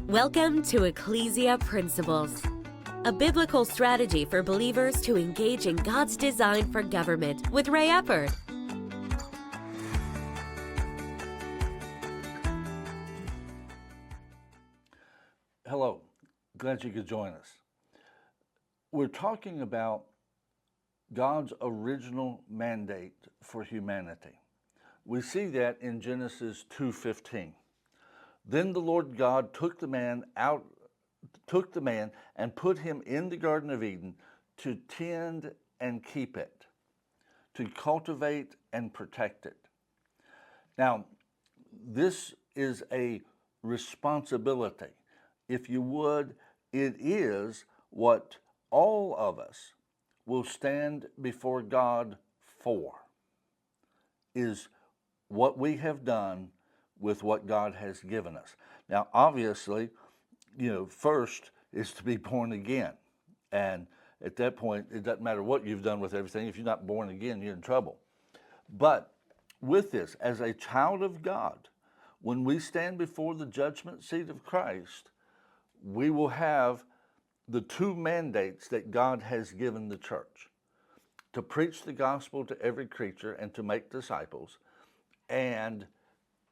Welcome to Ecclesia Principles, a biblical strategy for believers to engage in God's design for government with Ray Eppard. Hello, glad you could join us. We're talking about God's original mandate for humanity. We see that in Genesis 2:15. Then the Lord God took the man and put him in the Garden of Eden to tend and keep it, to cultivate and protect it. Now, this is a responsibility. If you would, it is what all of us will stand before God for, is what we have done with what God has given us. Now, obviously, first is to be born again. And at that point, it doesn't matter what you've done with everything. If you're not born again, you're in trouble. But with this, as a child of God, when we stand before the judgment seat of Christ, we will have the two mandates that God has given the church: to preach the gospel to every creature and to make disciples, and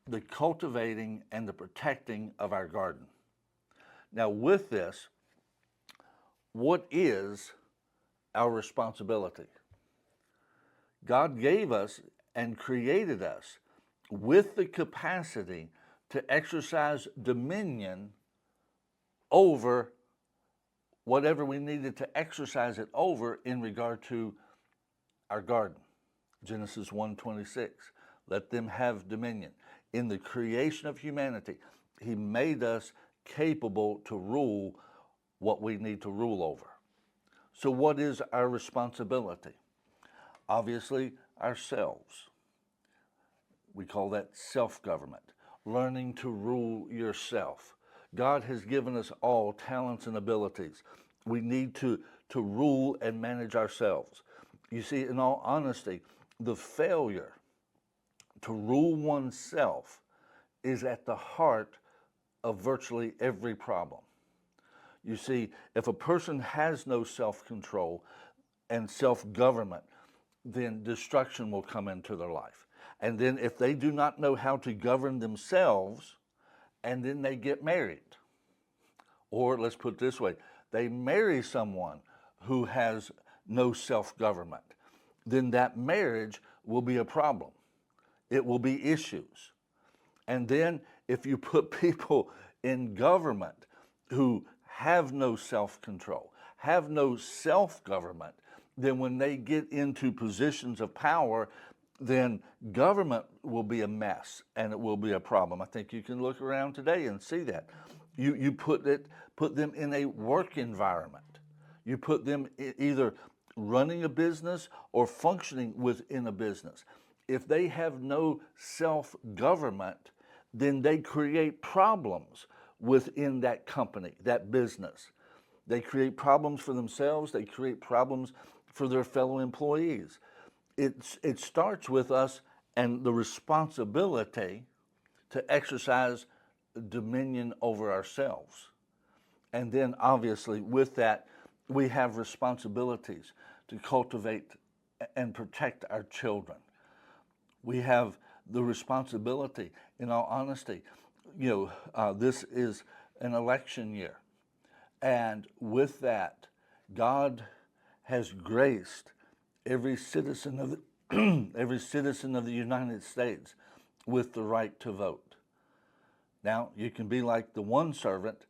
the cultivating and the protecting of our garden. Now, with this, what is our responsibility? God gave us and created us with the capacity to exercise dominion over whatever we needed to exercise it over in regard to our garden. Genesis 1:26, let them have dominion. In the creation of humanity, He made us capable to rule what we need to rule over. So what is our responsibility? Obviously, ourselves. We call that self-government, learning to rule yourself. God has given us all talents and abilities. We need to rule and manage ourselves. You see, in all honesty, the failure to rule oneself is at the heart of virtually every problem. You see, if a person has no self-control and self-government, then destruction will come into their life. And then if they do not know how to govern themselves, and then they get married, or let's put it this way, they marry someone who has no self-government, then that marriage will be a problem. It will be issues. And then if you put people in government who have no self-control, have no self-government, then when they get into positions of power, then government will be a mess and it will be a problem. I think you can look around today and see that. You put them in a work environment. You put them either running a business or functioning within a business. If they have no self-government, then they create problems within that company, that business. They create problems for themselves. They create problems for their fellow employees. It starts with us and the responsibility to exercise dominion over ourselves. And then obviously with that, we have responsibilities to cultivate and protect our children. We have the responsibility, in all honesty, this is an election year. And with that, God has graced every citizen of the United States with the right to vote. Now, you can be like the one servant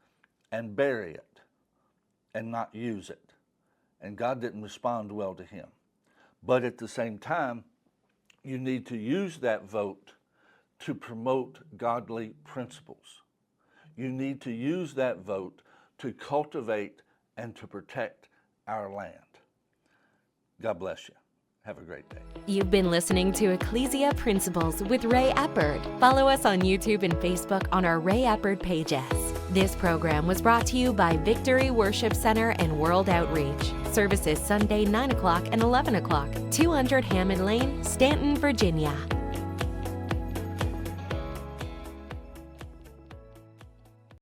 and bury it and not use it. And God didn't respond well to him. But at the same time, you need to use that vote to promote godly principles. You need to use that vote to cultivate and to protect our land. God bless you. Have a great day. You've been listening to Ecclesia Principles with Ray Eppard. Follow us on YouTube and Facebook on our Ray Eppard pages. This program was brought to you by Victory Worship Center and World Outreach. Services Sunday 9 o'clock and 11 o'clock, 200 Hammond Lane, Stanton, Virginia.